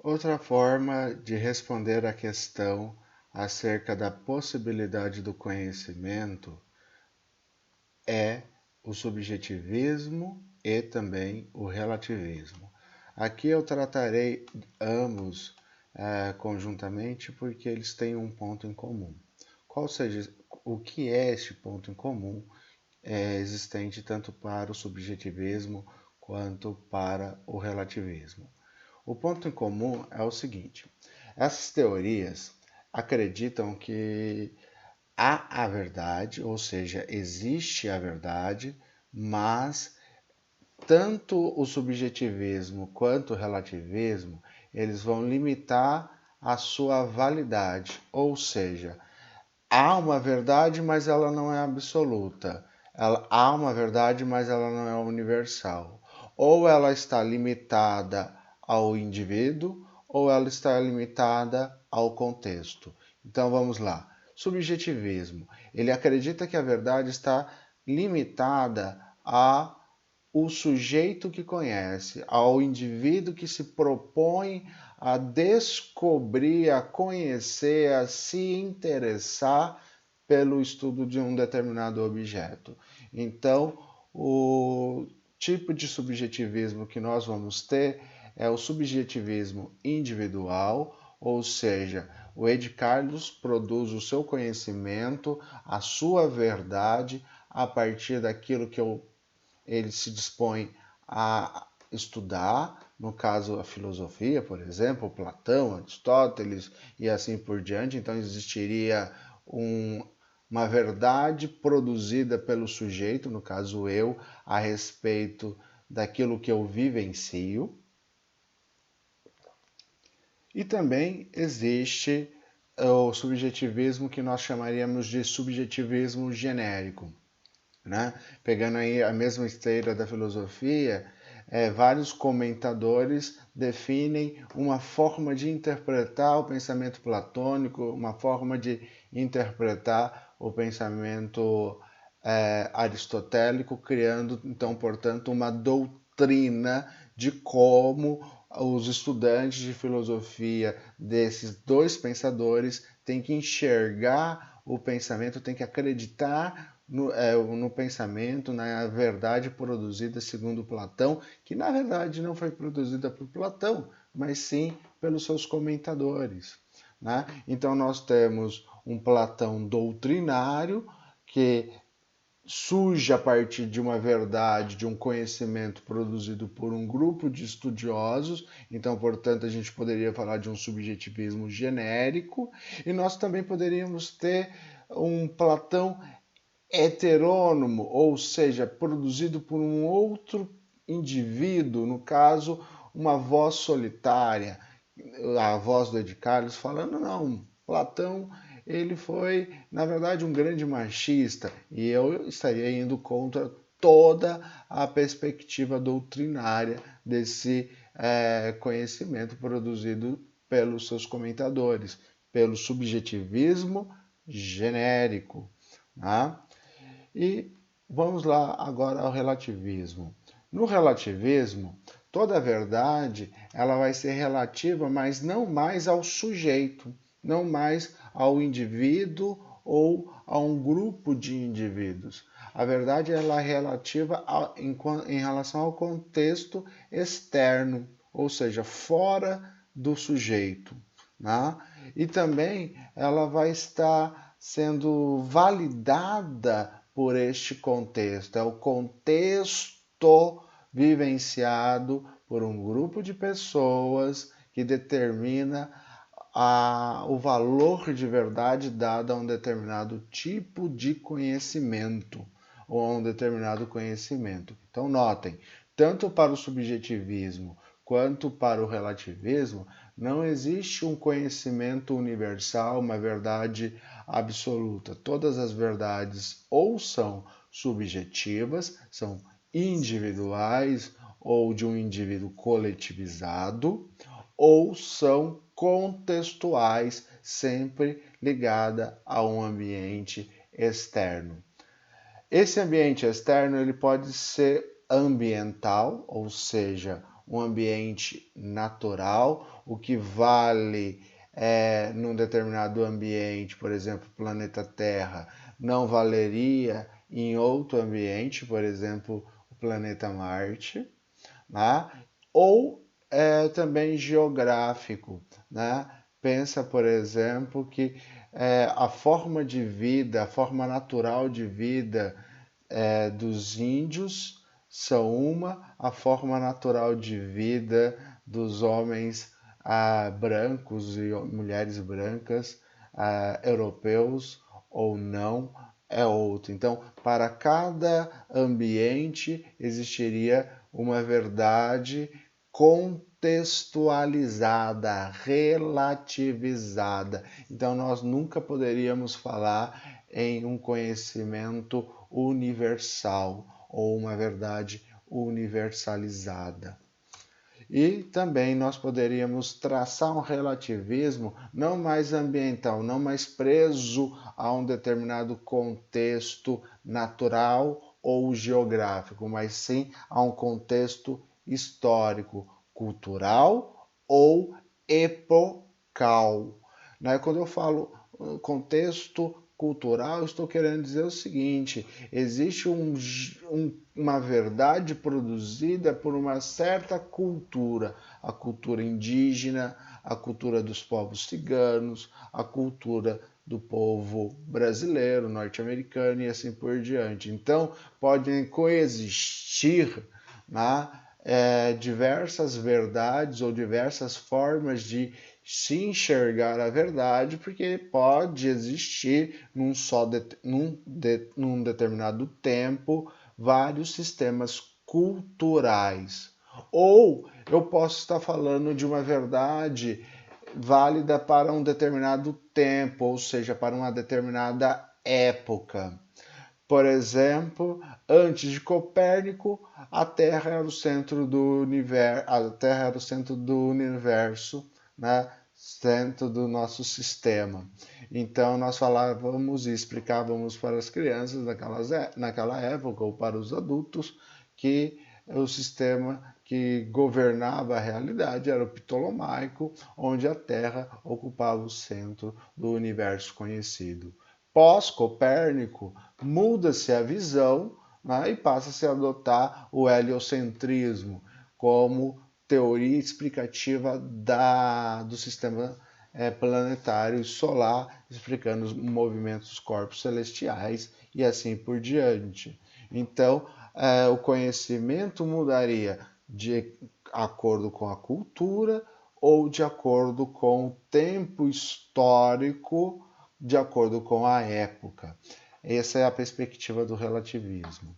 Outra forma de responder à questão acerca da possibilidade do conhecimento é o subjetivismo e também o relativismo. Aqui eu tratarei ambos conjuntamente porque eles têm um ponto em comum. Qual seja o que é este ponto em comum existente tanto para o subjetivismo quanto para o relativismo? O ponto em comum é o seguinte: essas teorias acreditam que há a verdade, ou seja, existe a verdade, mas tanto o subjetivismo quanto o relativismo, eles vão limitar a sua validade, ou seja, há uma verdade, mas ela não é absoluta. Há uma verdade, mas ela não é universal. Ou ela está limitada ao indivíduo, ou ela está limitada ao contexto. Então vamos lá. Subjetivismo. Ele acredita que a verdade está limitada a o sujeito que conhece, ao indivíduo que se propõe a descobrir, a conhecer, a se interessar pelo estudo de um determinado objeto. Então, o tipo de subjetivismo que nós vamos ter é o subjetivismo individual, ou seja, o Ed Carlos produz o seu conhecimento, a sua verdade, a partir daquilo que ele se dispõe a estudar, no caso a filosofia, por exemplo, Platão, Aristóteles e assim por diante. Então existiria uma verdade produzida pelo sujeito, no caso eu, a respeito daquilo que eu vivencio. E também existe o subjetivismo que nós chamaríamos de subjetivismo genérico, né? Pegando aí a mesma esteira da filosofia, vários comentadores definem uma forma de interpretar o pensamento platônico, uma forma de interpretar o pensamento aristotélico, criando então, portanto, uma doutrina de como os estudantes de filosofia desses dois pensadores têm que enxergar o pensamento, têm que acreditar no pensamento, na verdade produzida segundo Platão, que na verdade não foi produzida por Platão, mas sim pelos seus comentadores. Né? Então nós temos um Platão doutrinário que surge a partir de uma verdade, de um conhecimento produzido por um grupo de estudiosos, então, portanto, a gente poderia falar de um subjetivismo genérico, e nós também poderíamos ter um Platão heterônomo, ou seja, produzido por um outro indivíduo, no caso, uma voz solitária, a voz do Ed Carlos falando, não, Platão ele foi, na verdade, um grande machista, e eu estaria indo contra toda a perspectiva doutrinária desse conhecimento produzido pelos seus comentadores, pelo subjetivismo genérico. Tá? E vamos lá agora ao relativismo. No relativismo, toda verdade ela vai ser relativa, mas não mais ao sujeito, não mais ao indivíduo ou a um grupo de indivíduos. A verdade ela é relativa em relação ao contexto externo, ou seja, fora do sujeito. Né? E também ela vai estar sendo validada por este contexto. É o contexto vivenciado por um grupo de pessoas que determina o valor de verdade dado a um determinado tipo de conhecimento ou a um determinado conhecimento. Então, notem, tanto para o subjetivismo quanto para o relativismo, não existe um conhecimento universal, uma verdade absoluta. Todas as verdades ou são subjetivas, são individuais ou de um indivíduo coletivizado, ou são contextuais, sempre ligada a um ambiente externo. Esse ambiente externo ele pode ser ambiental, ou seja, um ambiente natural, o que vale num determinado ambiente, por exemplo, planeta Terra, não valeria em outro ambiente, por exemplo, o planeta Marte, né? Ou também geográfico, né? Pensa, por exemplo, que a forma de vida, a forma natural de vida dos índios são uma, a forma natural de vida dos homens brancos e mulheres brancas, europeus ou não, é outra. Então, para cada ambiente existiria uma verdade contextualizada, relativizada. Então, nós nunca poderíamos falar em um conhecimento universal ou uma verdade universalizada. E também nós poderíamos traçar um relativismo não mais ambiental, não mais preso a um determinado contexto natural ou geográfico, mas sim a um contexto histórico, cultural ou epocal. Quando eu falo contexto cultural, eu estou querendo dizer o seguinte: existe uma verdade produzida por uma certa cultura, a cultura indígena, a cultura dos povos ciganos, a cultura do povo brasileiro, norte-americano e assim por diante. Então, podem coexistir, né, diversas verdades ou diversas formas de se enxergar a verdade, porque pode existir num determinado tempo vários sistemas culturais. Ou eu posso estar falando de uma verdade válida para um determinado tempo, ou seja, para uma determinada época. Por exemplo, antes de Copérnico, a Terra era o centro do universo, a Terra era o centro do universo, né? Centro do nosso sistema. Então nós falávamos e explicávamos para as crianças naquela época ou para os adultos que o sistema que governava a realidade era o ptolomaico, onde a Terra ocupava o centro do universo conhecido. Pós-Copérnico, muda-se a visão, né, e passa-se a adotar o heliocentrismo como teoria explicativa do sistema planetário e solar, explicando os movimentos dos corpos celestiais e assim por diante. Então, o conhecimento mudaria de acordo com a cultura ou de acordo com o tempo histórico, de acordo com a época. Essa é a perspectiva do relativismo.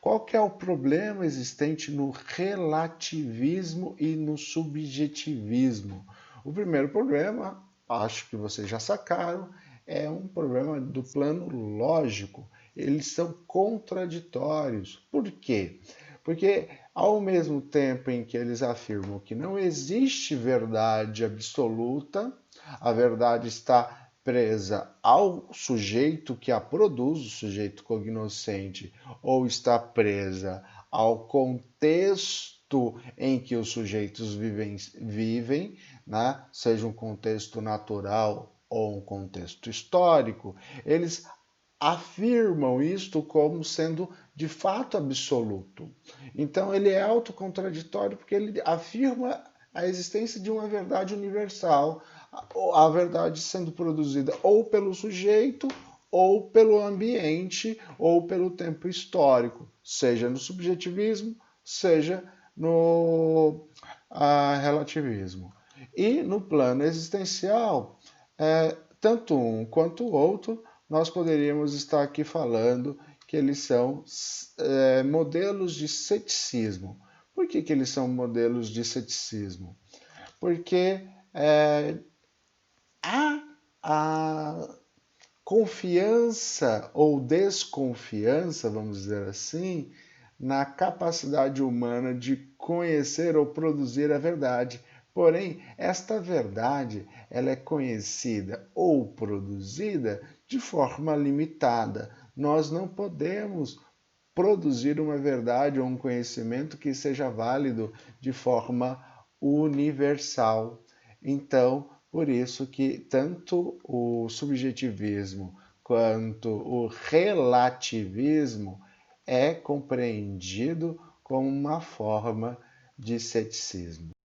Qual que é o problema existente no relativismo e no subjetivismo? O primeiro problema, acho que vocês já sacaram, é um problema do plano lógico. Eles são contraditórios. Por quê? Porque ao mesmo tempo em que eles afirmam que não existe verdade absoluta, a verdade está presa ao sujeito que a produz, o sujeito cognoscente, ou está presa ao contexto em que os sujeitos vivem, né? Seja um contexto natural ou um contexto histórico, eles afirmam isto como sendo de fato absoluto. Então ele é autocontraditório porque ele afirma a existência de uma verdade universal, a verdade sendo produzida ou pelo sujeito, ou pelo ambiente, ou pelo tempo histórico, seja no subjetivismo, seja no relativismo. E no plano existencial, tanto um quanto o outro, nós poderíamos estar aqui falando que eles são modelos de ceticismo. Por que eles são modelos de ceticismo? Porque há a confiança ou desconfiança, vamos dizer assim, na capacidade humana de conhecer ou produzir a verdade. Porém, esta verdade ela é conhecida ou produzida de forma limitada. Nós não podemos produzir uma verdade ou um conhecimento que seja válido de forma universal. Então, por isso que tanto o subjetivismo quanto o relativismo é compreendido como uma forma de ceticismo.